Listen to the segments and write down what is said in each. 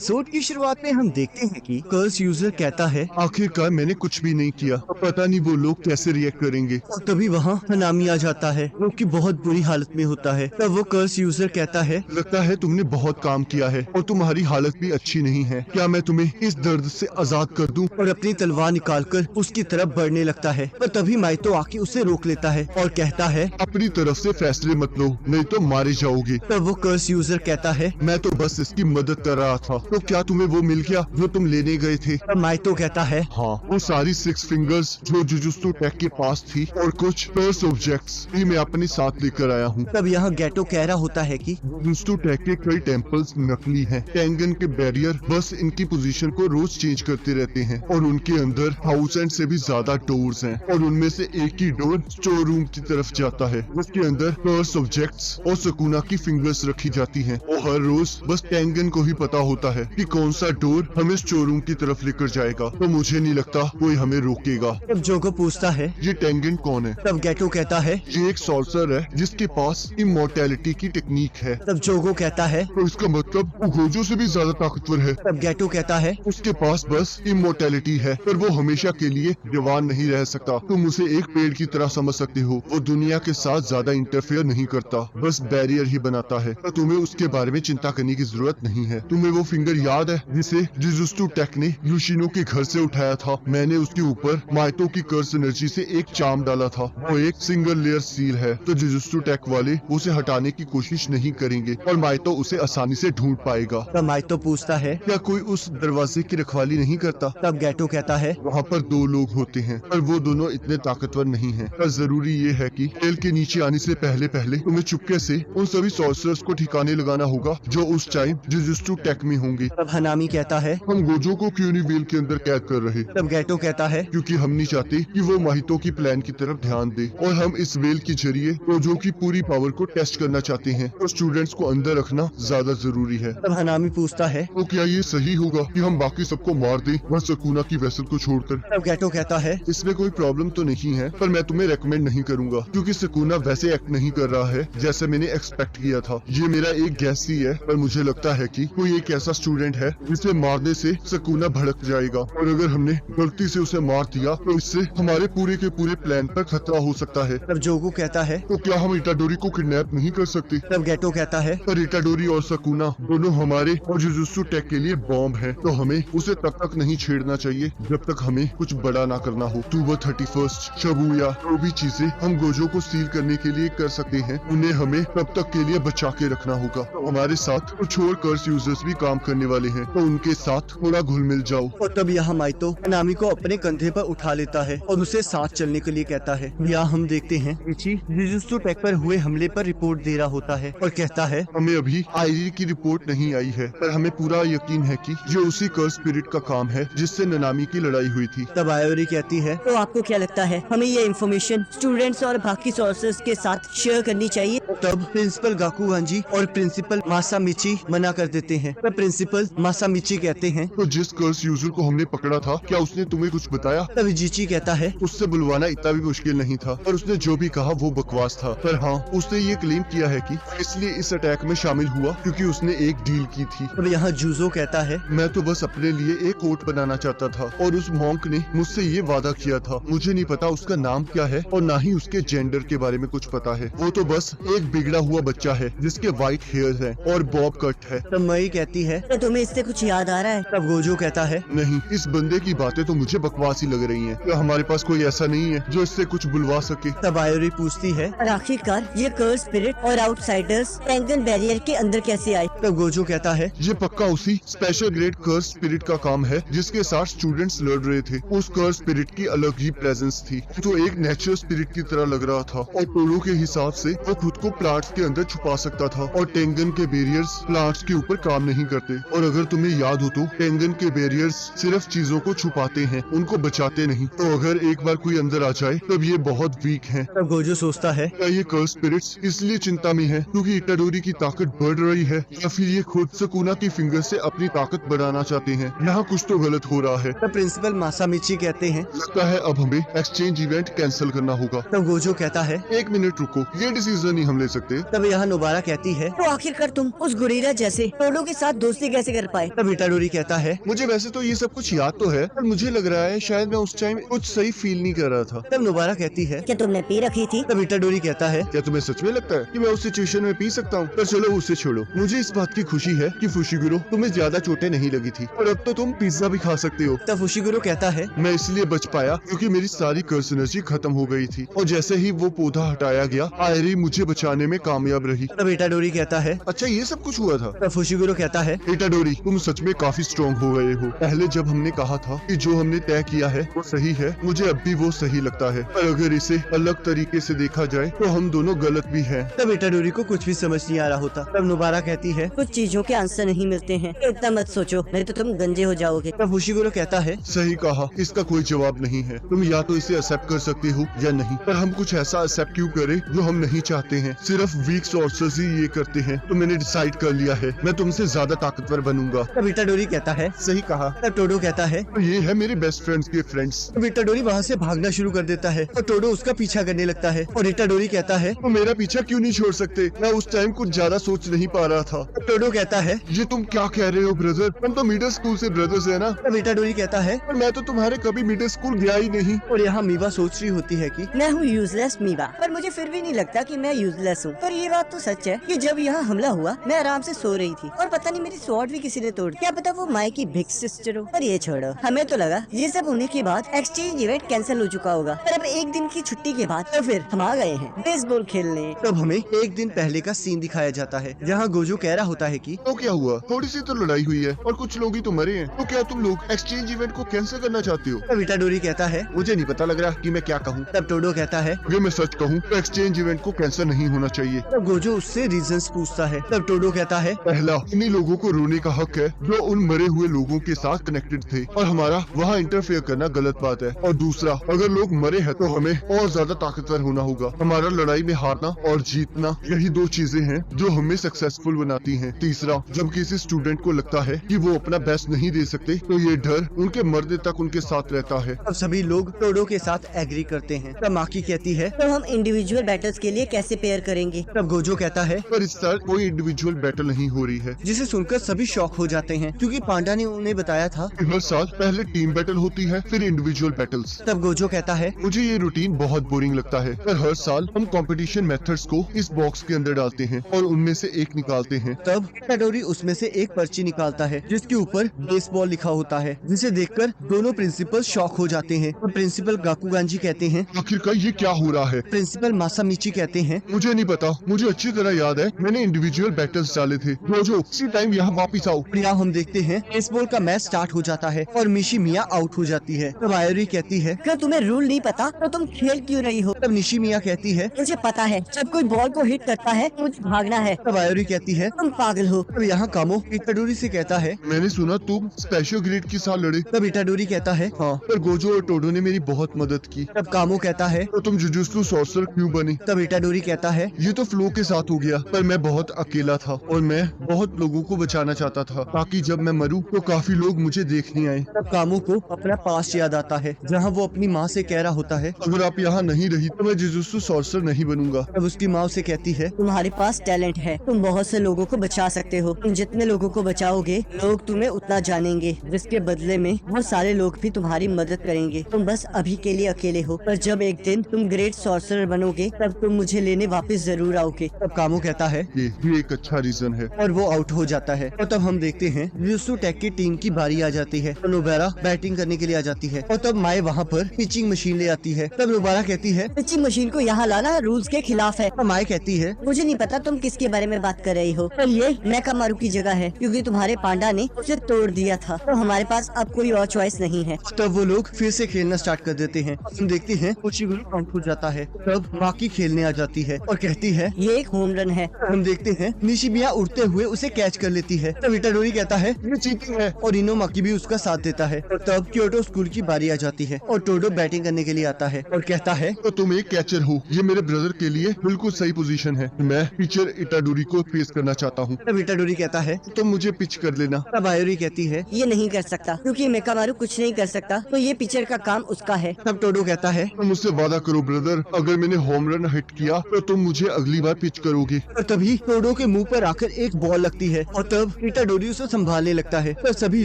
Episode की शुरुआत में हम देखते हैं कि कर्स यूजर कहता है आखिरकार मैंने कुछ भी नहीं किया। अब पता नहीं वो लोग कैसे रिएक्ट करेंगे। और तभी वहाँ हनामी आ जाता है जो कि बहुत बुरी हालत में होता है। तब वो कर्स यूजर कहता है लगता है तुमने बहुत काम किया है और तुम्हारी हालत भी अच्छी नहीं है। क्या मैं तुम्हें इस दर्द से आजाद कर दूं? और अपनी तलवार निकालकर उसकी तरफ बढ़ने लगता है, पर तभी माइतो आके उसे रोक लेता है और कहता है अपनी तरफ से फैसले मत लो, नहीं तो मारे जाओगे। तब वो कर्स यूजर कहता है मैं तो बस इसकी मदद कर रहा था। तो क्या तुम्हें वो मिल गया जो तुम लेने गए थे? तब माइतो कहता है हाँ, वो सारी 6 फिंगर्स जो जुजुत्सु टेक के पास थी और कुछ कर्स ऑब्जेक्ट्स भी मैं अपने साथ लेकर आया हूँ। तब यहाँ गैटो कह रहा होता है कि जुजुत्सु टेक के कई टेम्पल्स नकली हैं। टेंगन के बैरियर बस इनकी पोजीशन को रोज चेंज करते रहते हैं और उनके अंदर 1000 से भी ज्यादा डोर्स हैं और उनमें से एक ही डोर स्टोर रूम की तरफ जाता है जिसके अंदर कर्स ऑब्जेक्ट्स और सुकुना की फिंगर्स रखी जाती हैं और हर रोज बस टेंगन को ही पता होता है कि कौन सा डोर हमें स्टोर रूम की तरफ लेकर जाएगा। तो मुझे नहीं लगता कोई हमें रोकेगा। तब जोगो पूछता है ये टेंगन कौन है? तब गैटो कहता है ये एक सॉर्सर है जिसके पास इमोर्टैलिटी की टेक्निक है। तब जोगो कहता है तो इसका मतलब वो गोजो से भी ज्यादा ताकतवर है। तब गैटो कहता है उसके पास बस इमोर्टैलिटी है पर वो हमेशा के लिए जवान नहीं रह सकता। तुम उसे एक पेड़ की तरह समझ सकते हो। वो दुनिया के साथ ज्यादा इंटरफेयर नहीं करता, बस बैरियर ही बनाता है। तो तुम्हें उसके बारे में चिंता करने की जरूरत नहीं है। तुम्हें वो फिंगर याद है जिसे जुजुत्सु टेक ने यूशिनो के घर से उठाया था? मैंने उसके ऊपर माइतो की कर्स एनर्जी से एक चार्म डाला था। वो एक सिंगल लेयर सील है, तो जुजुत्सु टेक वाले उसे हटाने की कोशिश नहीं करेंगे और माइतो उसे आसानी से ढूंढ पाएगा। तब माइतो पूछता है क्या कोई उस दरवाजे की रखवाली नहीं करता? तब गैटो कहता है वहाँ पर 2 लोग होते हैं पर वो दोनों इतने ताकतवर नहीं हैं। पर जरूरी ये है कि तेल के नीचे आने से पहले तुम्हें चुपके से उन सभी सॉर्सरर्स को ठिकाने लगाना होगा जो उस टाइम जुजुत्सु टेक में होंगे। तब हनामी कहता है हम गोजो को क्यों नहीं वेल के अंदर कैद कर रहे? तब गैटो कहता है क्योंकि हम नहीं चाहते कि वो माहितो की प्लान की तरफ ध्यान दे और हम इस वेल के जरिए गोजो की पूरी पावर को टेस्ट करना चाहते हैं और स्टूडेंट्स को अंदर रखना ज्यादा जरूरी है। तब हनामी पूछता है तो क्या ये सही होगा कि हम बाकी सबको मार दें बस सुकुना की वेसल को छोड़कर? तब गैटो कहता है इसमें कोई प्रॉब्लम तो नहीं है पर मैं तुम्हें रेकमेंड नहीं करूंगा क्योंकि सुकुना वैसे एक्ट नहीं कर रहा है जैसे मैंने एक्सपेक्ट किया था। ये मेरा एक गैस ही है पर मुझे लगता है कि कोई एक ऐसा स्टूडेंट है जिसे मारने से सुकुना भड़क जाएगा और अगर हमने गलती से उसे मार दिया तो इससे हमारे पूरे के पूरे प्लान पर खतरा हो सकता है। तब जोगो कहता है तो क्या हम इटाडोरी को किडनैप नहीं कर सकते? तब गैटो कहता है पर इटाडोरी और सुकुना दोनों हमारे और जुजुत्सु टेक के लिए बॉम्ब है, तो हमें उसे तब तक नहीं छेड़ना चाहिए जब तक हमें कुछ बड़ा ना करना हो। अक्टूबर 31 शबुया जो भी चीजें हम गोजो को सील करने के लिए कर सकते हैं उन्हें हमें तब तक के लिए बचा के रखना होगा। तो हमारे साथ कुछ और कर्स यूजर्स भी काम करने वाले हैं, तो उनके साथ थोड़ा घुल मिल जाओ। और तब यहाँ माइतो हनामी को अपने कंधे पर उठा लेता है और उसे साथ चलने के लिए कहता है। यहाँ हम देखते हैं इची जुजुत्सु टेक पर हुए हमले पर रिपोर्ट दे रहा होता है और कहता है हमें अभी आईरी की रिपोर्ट नहीं आई है पर हमें पूरा यकीन है कि ये उसी कर्स स्पिरिट का काम है जिससे ननामी की लड़ाई हुई थी। तब आयोरी कहती है तो आपको क्या लगता है हमें ये इन्फॉर्मेशन स्टूडेंट्स और बाकी सोर्सेज के साथ शेयर करनी चाहिए? तब प्रिंसिपल गाकुगांजी और प्रिंसिपल मासामिची मना कर देते हैं। तब प्रिंसिपल मासामिची कहते हैं तो जिस कर्स यूजर को हमने पकड़ा था क्या उसने तुम्हें कुछ बताया? तब इजीची कहता है उससे बुलवाना इतना भी मुश्किल नहीं था पर उसने जो भी कहा वो बकवास था। पर हाँ, उसने ये क्लेम किया है कि इसलिए इस अटैक में शामिल हुआ क्योंकि उसने एक डील की थी। तब यहाँ जूजो कहता है मैं तो बस अपने लिए एक कोट बनाना चाहता था और उस मॉन्क ने मुझसे ये वादा किया था। मुझे नहीं पता उसका नाम क्या है और ना ही उसके जेंडर के बारे में कुछ पता है। वो तो बस एक बिगड़ा हुआ बच्चा है जिसके व्हाइट हेयर है और बॉब कट है। तब मई कहती है तो तुम्हें इससे कुछ याद आ रहा है? तब गोजो कहता है नहीं, इस बंदे की बातें तो मुझे बकवास ही लग रही हैं। क्या हमारे पास कोई ऐसा नहीं है जो इससे कुछ बुलवा सके? तब आयोरी पूछती है और आखिरकार ये कर्स स्पिरिट और आउटसाइडर्स टेंगन बैरियर के अंदर कैसे आए? तब गोजो कहता है ये पक्का उसी स्पेशल ग्रेड कर्स स्पिरिट का काम है जिसके साथ स्टूडेंट्स लड़ रहे थे। उस कर्स स्पिरिट की अलग ही प्रेजेंस थी जो एक नेचुरल स्पिरिट की तरह लग रहा था और टोरो के हिसाब से वो खुद को प्लांट्स के अंदर छुपा सकता था और टेंगन के बैरियर्स प्लांट्स के ऊपर काम नहीं करते। और अगर तुम्हें याद हो तो टेंगन के बैरियर्स सिर्फ चीजों को छुपाते हैं, उनको बचाते नहीं। तो अगर एक बार कोई अंदर आ जाए तब ये बहुत वीक हैं। तब गोजो सोचता है क्या ये कर्स स्पिरिट्स इसलिए चिंता में है क्योंकि इटाडोरी की ताकत बढ़ रही है या फिर ये खुद सुकुना की फिंगर से अपनी ताकत बढ़ाना चाहते हैं? यहाँ कुछ तो गलत हो रहा है। तब प्रिंसिपल मासामिची कहते हैं लगता है अब हमें एक्सचेंज इवेंट कैंसिल करना होगा। तब गोजो कहता है 1 मिनट रुको, ये डिसीजन नहीं हम ले सकते। तब यहाँ नोबारा कहती है तो आखिरकार तुम उस गुरीरा जैसे टोलो के साथ दोस्ती कैसे कर पाए? तब इटाडोरी कहता है। मुझे वैसे तो ये सब कुछ याद तो है, पर मुझे लग रहा है शायद मैं उस टाइम कुछ सही फील नहीं कर रहा था। तब नोबारा कहती है। क्या तुमने पी रखी थी? तब इटाडोरी कहता है। क्या तुम्हें सच में लगता है कि मैं उस सिचुएशन में पी सकता हूँ? पर चलो उसे छोड़ो। मुझे इस बात की खुशी है कि फुशिगुरो तुम्हें ज्यादा चोटें नहीं लगी थी और अब तो तुम पिज्जा भी खा सकते हो। तब फुशिगुरो कहता है। मैं इसलिए बच पाया क्योंकि मेरी सारी कर्स एनर्जी खत्म हो गई थी और जैसे ही वो पौधा हटाया गया, आयरी मुझे बचाने में कामयाब रही। तब इटाडोरी कहता है। अच्छा, ये सब कुछ हुआ था? तब फुशिगुरो कहता है। इटाडोरी, तुम सच में काफी स्ट्रॉन्ग हो गए हो। पहले जब हमने कहा था कि जो हमने तय किया है वो सही है, मुझे अब भी वो सही लगता है, पर अगर इसे अलग तरीके से देखा जाए तो हम दोनों गलत भी हैं। तब इटाडोरी को कुछ भी समझ नहीं आ रहा होता। तब नोबारा कहती है। कुछ चीजों के आंसर नहीं मिलते हैं, इतना मत सोचो, नहीं तो तुम गंजे हो जाओगे। तब फुशिगुरो कहता है। सही कहा, इसका कोई जवाब नहीं है। तुम या तो इसे एक्सेप्ट कर सकते हो या नहीं, पर हम कुछ ऐसा एक्सेप्ट क्यों करें जो हम नहीं चाहते हैं? सिर्फ वीक सोर्सेस ही ये करते हैं। तो मैंने डिसाइड कर लिया है, मैं तुमसे ज्यादा ताकतवर बनूंगा। तब इटाडोरी कहता है। सही कहा। तब टोडो कहता है। तो ये है मेरे बेस्ट फ्रेंड्स के फ्रेंड्स। तब इटाडोरी वहाँ से भागना शुरू कर देता है और टोडो उसका पीछा करने लगता है और इटाडोरी कहता है। तो मेरा पीछा क्यों नहीं छोड़ सकते? मैं उस टाइम कुछ ज्यादा सोच नहीं पा रहा था। तब टोडो कहता है। ये तुम क्या कह रहे हो ब्रदर? हम तो मिडिल स्कूल से ब्रदर्स है ना। तब इटाडोरी कहता है। पर मैं तो तुम्हारे कभी मिडिल स्कूल गया ही नहीं। और यहाँ मीवा सोच रही होती है कि मैं हूँ यूजलेस मीवा, पर मुझे फिर भी नहीं लगता कि मैं यूजलेस हूँ। पर ये बात तो सच है कि जब यहाँ हमला हुआ मैं आराम से सो रही थी और पता नहीं मेरी स्वॉर्ड भी किसी ने तोड़, क्या पता वो माई की बिग सिस्टर हो। पर ये छोड़ो, हमें तो लगा ये सब होने के बाद एक्सचेंज इवेंट कैंसिल हो चुका होगा, पर अब एक दिन की छुट्टी के बाद तो फिर हम आ गए हैं बेसबॉल खेलने। तब हमें एक दिन पहले का सीन दिखाया जाता है जहाँ गोजो कह रहा होता है कि तो क्या हुआ? थोड़ी सी तो लड़ाई हुई है और कुछ लोग ही तो मरे हैं। तो क्या तुम लोग एक्सचेंज इवेंट को कैंसिल करना चाहते हो? तब इटाडोरी कहता है। मुझे नहीं पता लग रहा कि मैं क्या कहूँ। तब टोडो कहता है। अगर मैं सच कहूँ तो एक्सचेंज इवेंट को कैंसिल नहीं होना चाहिए। तब गोजो उससे रीजंस पूछता है। तब टोडो कहता है। पहला, इन्हीं लोगों को रोने का हक है जो उन मरे हुए लोगों के साथ कनेक्टेड थे और हमारा वहाँ इंटरफेयर करना गलत बात है। और दूसरा, अगर लोग मरे हैं तो हमें और ज्यादा ताकतवर होना होगा। हमारा लड़ाई में हारना और जीतना, यही दो चीजें हैं जो हमें सक्सेसफुल बनाती हैं। तीसरा, जब किसी स्टूडेंट को लगता है कि वो अपना बेस्ट नहीं दे सकते तो ये डर उनके मरने तक उनके साथ रहता है। अब सभी लोग टोडो के साथ एग्री करते हैं। तब माकी कहती है। तो हम इंडिविजुअल बैटल्स के लिए कैसे पेयर करेंगे? तब गोजो कहता है। पर इस साल कोई इंडिविजुअल बैटल नहीं हो रही है। जिसे सुनकर सभी शॉक हो जाते हैं क्योंकि पांडा ने उन्हें बताया था। हर साल पहले टीम बैटल होती है, फिर इंडिविजुअल बैटल्स। तब गोजो कहता है। मुझे ये रूटीन बहुत बोरिंग लगता है, पर हर साल हम कंपटीशन मेथड्स को इस बॉक्स के अंदर डालते हैं और उनमें से एक निकालते हैं। तब इटाडोरी उसमें से एक पर्ची निकालता है जिसके ऊपर बेसबॉल लिखा होता है, जिसे देखकर दोनों प्रिंसिपल शॉक हो जाते हैं। और प्रिंसिपल गाकुगांजी कहते हैं। आखिरकार ये क्या हो रहा है? प्रिंसिपल मासामिची कहते हैं। मुझे नहीं पता, मुझे अच्छी तरह याद है मैंने इंडिविजुअल बैटल्स डाले थे। जो उसी टाइम यहाँ वापिस आओ। और यहाँ हम देखते हैं बेसबॉल का मैच स्टार्ट हो जाता है और निशी मिया आउट हो जाती है। तब आयरी कहती है। क्या तुम्हें रूल नहीं पता? तो तुम खेल क्यों रही हो? तब निशी मिया कहती है। मुझे पता है, जब कोई बॉल को हिट करता है मुझे भागना है। तब आयरी कहती है। तुम पागल हो। तब यहाँ कामो इटाडोरी से कहता है। मैंने सुना तुम स्पेशल ग्रेड के साथ लड़े। तब इटाडोरी कहता है। हाँ। पर गोजो और टोडो ने मेरी बहुत मदद की। तब कामो कहता है। तो तुम जुजुत्सु सॉर्सर क्यों बनी? तब इटाडोरी कहता है। ये तो फ्लो के साथ हो गया, पर मैं बहुत अकेला था और मैं बहुत लोगों को बचाना चाहता था ताकि जब मैं मरूं तो काफी लोग मुझे देखने आए। तब कामो को अपना पास्ट याद आता है जहाँ वो अपनी माँ से कह रहा होता है। अगर आप यहाँ नहीं रही तो मैं जुजुत्सु सॉर्सर नहीं बनूंगा। तब उसकी माँ उसे कहती है। तुम्हारे पास टैलेंट है, तुम बहुत से लोगों को बचा सकते हो। तुम जितने लोगों को बचाओगे लोग तुम्हें उतना जानेंगे, जिसके बदले में बहुत सारे लोग भी तुम्हारी मदद करेंगे। तुम बस अभी के लिए अकेले हो, पर जब एक दिन तुम ग्रेट सॉर्सरर बनोगे तब तुम मुझे लेने वापस जरूर आओगे। तब कामो कहता है। ये भी एक अच्छा रीजन है। और वो आउट हो जाता है। और तब हम देखते हैं जुजुत्सु टेक की टीम की बारी आ जाती है। तो नोबारा बैटिंग करने के लिए आ जाती है और तब माए वहाँ पर पिचिंग मशीन ले आती है। तब नोबारा कहती है। पिचिंग मशीन को यहाँ लाना रूल्स के खिलाफ है। तब माए कहती है। मुझे नहीं पता तुम किसके बारे में बात कर रही हो, पर ये मेकामारू की जगह है क्योंकि तुम्हारे पांडा ने उसे तोड़ दिया था, तो हमारे पास अब कोई और चॉइस नहीं है। तब वो लोग फिर से खेलना स्टार्ट कर देते हैं। हम देखते हैं फुशिगुरो आउट हो जाता है। तब माकी खेलने आ जाती है और कहती है। ये एक होम रन है। हम देखते हैं निशिमिया उड़ते हुए उसे कैच कर लेती है। तब इटाडोरी कहता है ये चीटिंग है और इनोमाकी भी उसका साथ देता है। और तब क्योटो स्कूल की बारी आ जाती है और टोडो बैटिंग करने के लिए आता है और कहता है। तो तुम एक कैचर हो, ये मेरे ब्रदर के लिए बिल्कुल सही पोजीशन है। मैं पिचर इटाडोरी को फेस करना चाहता हूँ। तब इटाडोरी कहता है। तो मुझे पिच कर लेना। तब आयोरी कहती है। ये नहीं कर सकता क्योंकि मेकामारू कुछ नहीं कर सकता, तो ये पिचर का काम उसका है। तब टोडो कहता है। तुम मुझसे वादा करो ब्रदर, अगर मैंने होम रन हिट किया तो तुम मुझे अगली बार पिच करोगे। और तभी टोडो के मुंह पर आकर एक बॉल लगती है और तब इटाडोरी उसे संभालने लगता है। तब सभी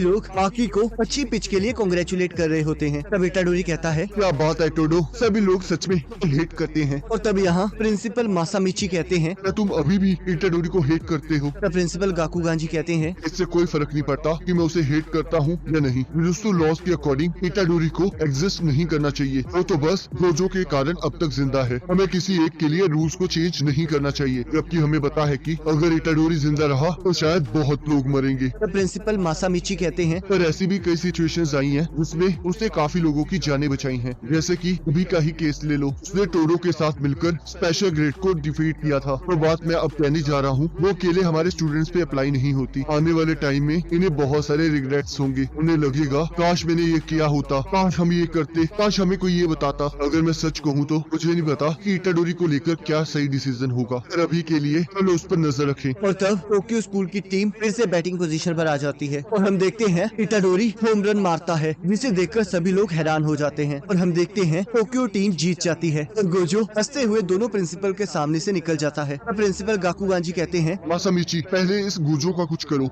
लोग माकी को अच्छी पिच के लिए कांग्रेचुलेट कर रहे होते हैं। तब इटाडोरी कहता है, क्या बात है टोडो, सभी लोग सच में हेट करते हैं। और तब यहाँ प्रिंसिपल मासामिची कहते हैं, क्या तुम अभी भी इटाडोरी को हेट करते हो? तब प्रिंसिपल गाकुगांजी कहते हैं, इससे कोई फर्क नहीं पड़ता कि मैं उसे हेट करता हूँ या नहीं। यूजुत्सु लॉज के अकॉर्डिंग इटाडोरी को एग्जिस्ट नहीं करना चाहिए। वो तो बस गोजो के कारण अब तक जिंदा है। हमें किसी एक के लिए रूल्स को चेंज नहीं करना चाहिए, जबकि हमें पता है कि अगर इटाडोरी जिंदा रहा तो शायद बहुत लोग मरेंगे। तब प्रिंसिपल मासामिची कहते हैं, पर ऐसी भी कई सिचुएशंस आई हैं जिसमें उसने काफी लोगों की जानें बचाई हैं। जैसे कि अभी का ही केस ले लो, उसने टोडो के साथ मिलकर स्पेशल ग्रेड को डिफीट किया था। तो बात मैं अब कहने जा रहा हूँ वो अकेले हमारे स्टूडेंट्स पे अप्लाई नहीं होती। आने वाले टाइम में इन्हें बहुत सारे रिग्रेट्स होंगे। उन्हें लगेगा काश मैंने ये किया होता, काश हम ये करते, काश हमें कोई ये बताता। अगर मैं सच कहूँ तो मुझे नहीं पता कि इटाडोरी को लेकर क्या सही डिसीजन होगा। पर अभी के लिए चलो उस पर नजर रखें। और तब टोक्यो स्कूल की टीम फिर से बैटिंग पोजीशन पर आ जाती है और हम देखते हैं इटाडोरी होम रन मारता है, जिसे देखकर सभी लोग हैरान हो जाते हैं। और हम देखते हैं टोक्यो टीम जीत जाती है और गोजो हंसते हुए दोनों प्रिंसिपल के सामने से निकल जाता है। और प्रिंसिपल गाकुगांजी कहते हैं, मासामिची, पहले इस गोजो का कुछ करो।